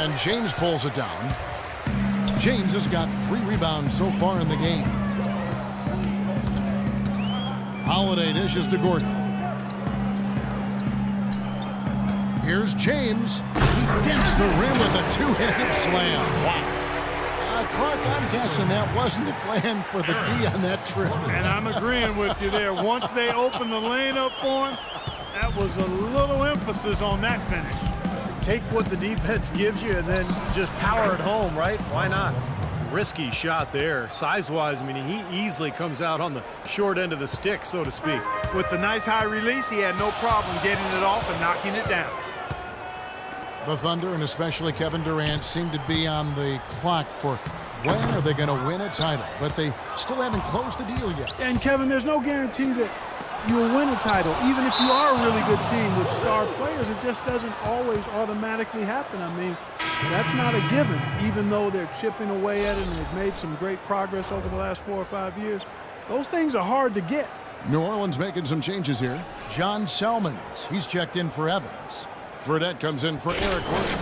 And James pulls it down. James has got 3 rebounds so far in the game. Holiday dishes to Gordon. Here's James. He dents the rim with a 2-handed slam. Wow. Clark, I'm guessing that wasn't the plan for the D on that trip. And I'm agreeing with you there. Once they opened the lane up for him, that was a little emphasis on that finish. Take what the defense gives you and then just power it home, right? Why not? Risky shot there. Size-wise, I mean, he easily comes out on the short end of the stick, so to speak. With the nice high release, he had no problem getting it off and knocking it down. The Thunder, and especially Kevin Durant, seem to be on the clock for when are they going to win a title. But they still haven't closed the deal yet. And, Kevin, there's no guarantee that you'll win a title. Even if you are a really good team with star players, it just doesn't always automatically happen. I mean, that's not a given, even though they're chipping away at it and they've made some great progress over the last 4 or 5 years. Those things are hard to get. New Orleans making some changes here. John Selmans, he's checked in for Evans. Fredette comes in for Eric Gordon.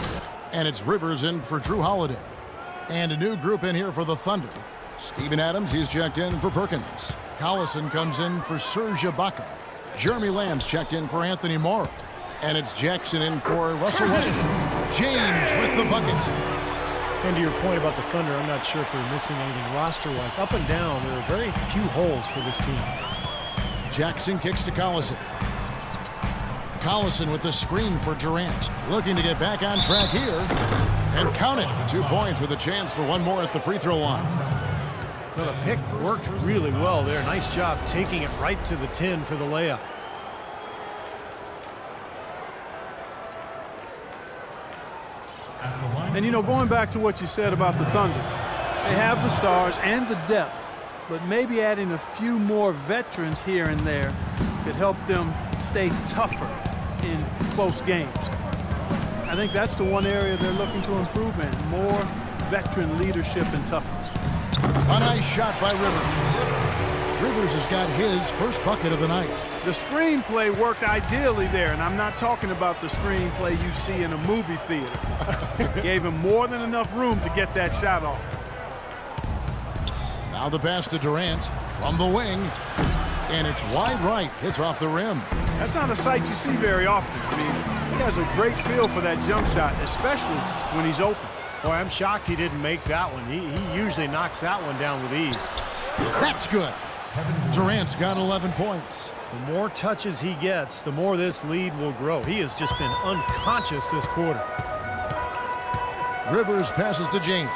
And it's Rivers in for Drew Holiday. And a new group in here for the Thunder. Steven Adams, he's checked in for Perkins. Collison comes in for Serge Ibaka. Jeremy Lamb's checked in for Anthony Morrow. And it's Jackson in for Russell Westbrook. James with the bucket. And to your point about the Thunder, I'm not sure if they're missing anything roster-wise. Up and down, there are very few holes for this team. Jackson kicks to Collison. Collison with the screen for Durant. Looking to get back on track here. And count it. 2 points with a chance for one more at the free throw line. Well, the pick worked really well there. Nice job taking it right to the 10 for the layup. And, you know, going back to what you said about the Thunder, they have the stars and the depth, but maybe adding a few more veterans here and there could help them stay tougher in close games. I think that's the one area they're looking to improve in, more veteran leadership and toughness. A nice shot by Rivers. Rivers has got his first bucket of the night. The screenplay worked ideally there, and I'm not talking about the screenplay you see in a movie theater. Gave him more than enough room to get that shot off. Now the pass to Durant from the wing. And it's wide right. Hits off the rim. That's not a sight you see very often. I mean, he has a great feel for that jump shot, especially when he's open. Boy, I'm shocked he didn't make that one. He usually knocks that one down with ease. That's good. Durant's got 11 points. The more touches he gets, the more this lead will grow. He has just been unconscious this quarter. Rivers passes to James.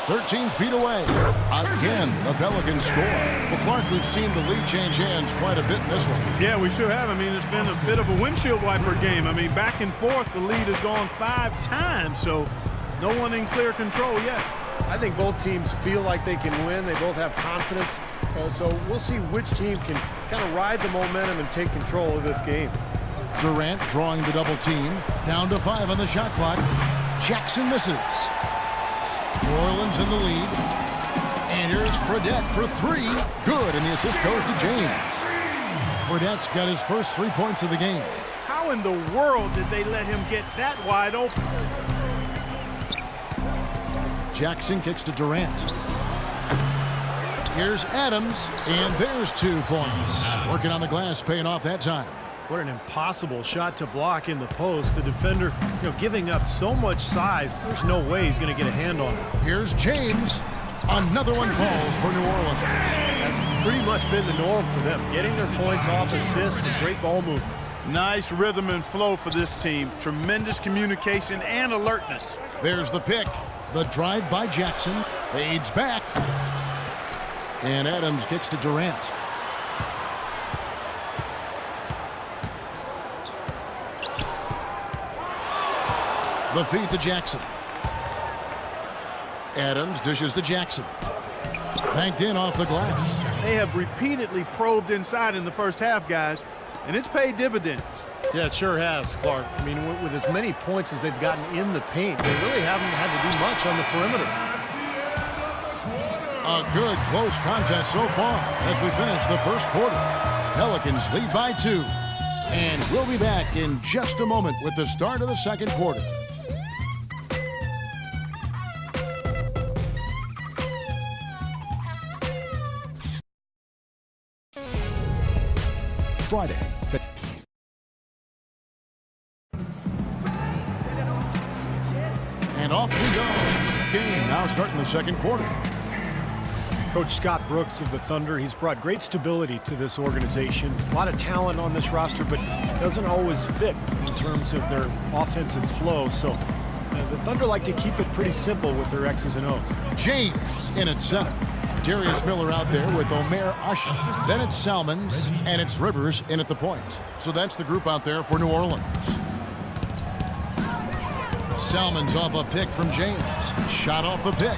13 feet away. Again, the Pelicans score. Well, Clark, we've seen the lead change hands quite a bit in this one. Yeah, we sure have. I mean, it's been a bit of a windshield wiper game. I mean, back and forth, the lead has gone 5 times, so no one in clear control yet. I think both teams feel like they can win. They both have confidence. So we'll see which team can kind of ride the momentum and take control of this game. Durant drawing the double team. Down to 5 on the shot clock. Jackson misses. New Orleans in the lead. And here's Fredette for 3. Good, and the assist goes to James. Fredette's got his first 3 points of the game. How in the world did they let him get that wide open? Jackson kicks to Durant. Here's Adams, and there's 2 points. Working on the glass, paying off that time. What an impossible shot to block in the post. The defender, giving up so much size, there's no way he's going to get a hand on it. Here's James. Another one falls for New Orleans. That's pretty much been the norm for them, getting their points off assists and great ball movement. Nice rhythm and flow for this team. Tremendous communication and alertness. There's the pick. The drive by Jackson fades back. And Adams kicks to Durant. The feed to Jackson. Adams dishes to Jackson. Banked in off the glass. They have repeatedly probed inside in the first half, guys, and it's paid dividends. Yeah, it sure has, Clark. I mean, with as many points as they've gotten in the paint, they really haven't had to do much on the perimeter. A good close contest so far as we finish the first quarter. Pelicans lead by 2. And we'll be back in just a moment with the start of the second quarter. Friday. And off we go. Game now starting the second quarter. Coach Scott Brooks of the Thunder, he's brought great stability to this organization. A lot of talent on this roster, but doesn't always fit in terms of their offensive flow. So the Thunder like to keep it pretty simple with their X's and O's. James in at center. Darius Miller out there with Omer Usher. Then it's Salmons, and it's Rivers in at the point. So that's the group out there for New Orleans. Salmons off a pick from James. Shot off the pick.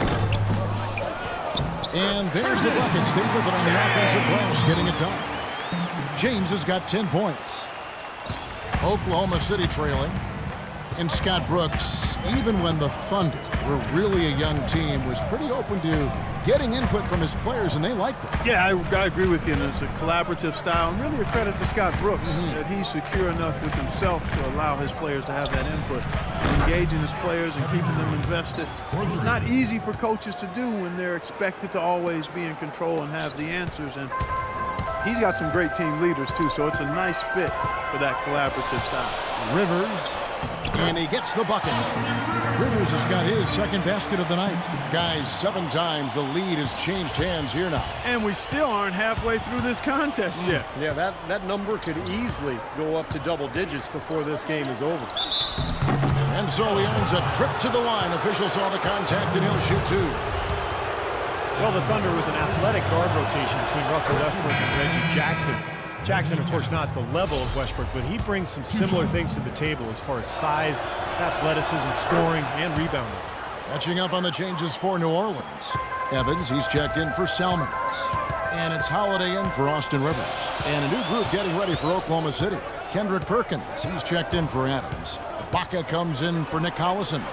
And there's the bucket. Stayed with it on the offensive glass, getting it done. James has got 10 points. Oklahoma City trailing. And Scott Brooks, even when the Thunder were really a young team, was pretty open to getting input from his players, and they liked it. Yeah, I agree with you. And it's a collaborative style, and really a credit to Scott Brooks that he's secure enough with himself to allow his players to have that input, engaging his players and keeping them invested. It's not easy for coaches to do when they're expected to always be in control and have the answers. And he's got some great team leaders, too, so it's a nice fit for that collaborative style. Rivers, and he gets the bucket. Rivers has got his second basket of the night. Guys, 7 times the lead has changed hands here now. And we still aren't halfway through this contest yet. Yeah, that number could easily go up to double digits before this game is over. And so he earns a trip to the line. Officials saw the contact, and he'll shoot 2. Well, the Thunder with an athletic guard rotation between Russell Westbrook and Reggie Jackson. Jackson, of course, not the level of Westbrook, but he brings some similar things to the table as far as size, athleticism, scoring, and rebounding. Catching up on the changes for New Orleans. Evans, he's checked in for Salmons. And it's Holiday in for Austin Rivers. And a new group getting ready for Oklahoma City. Kendrick Perkins, he's checked in for Adams. Ibaka comes in for Nick Collison.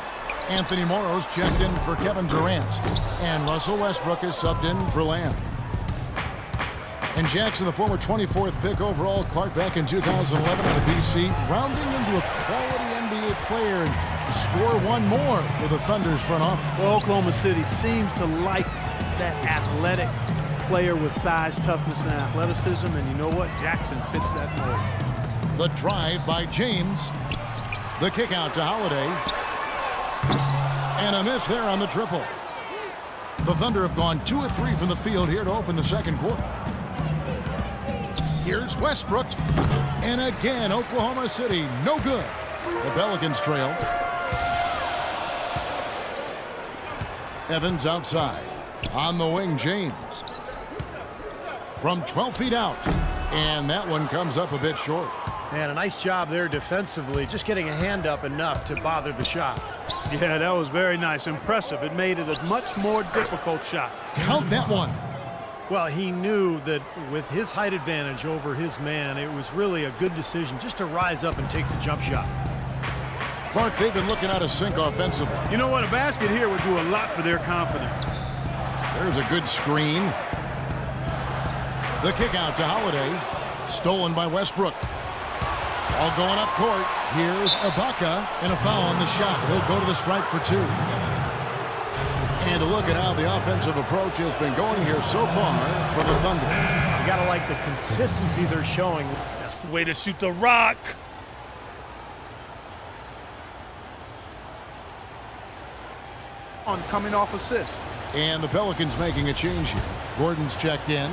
Anthony Morrow's checked in for Kevin Durant. And Russell Westbrook is subbed in for Lamb. And Jackson, the former 24th pick overall, Clark back in 2011 out of BC, rounding into a quality NBA player and score one more for the Thunder's front office. Well, Oklahoma City seems to like that athletic player with size, toughness, and athleticism, and you know what? Jackson fits that mold. The drive by James. The kick out to Holiday. And a miss there on the triple. The Thunder have gone 2 of 3 from the field here to open the second quarter. Here's Westbrook. And again, Oklahoma City, no good. The Pelicans trail. Evans outside. On the wing, James. From 12 feet out. And that one comes up a bit short. Man, a nice job there defensively, just getting a hand up enough to bother the shot. Yeah, that was very nice. Impressive. It made it a much more difficult shot. Count that one. Well, he knew that with his height advantage over his man, it was really a good decision just to rise up and take the jump shot. Clark, they've been looking out of sync offensively. You know what? A basket here would do a lot for their confidence. There's a good screen. The kick out to Holiday. Stolen by Westbrook. All going up court. Here's Ibaka, and a foul on the shot. He'll go to the stripe for 2. And to look at how the offensive approach has been going here so far for the Thunder. You got to like the consistency they're showing. That's the way to shoot the rock. On coming off assist. And the Pelicans making a change here. Gordon's checked in.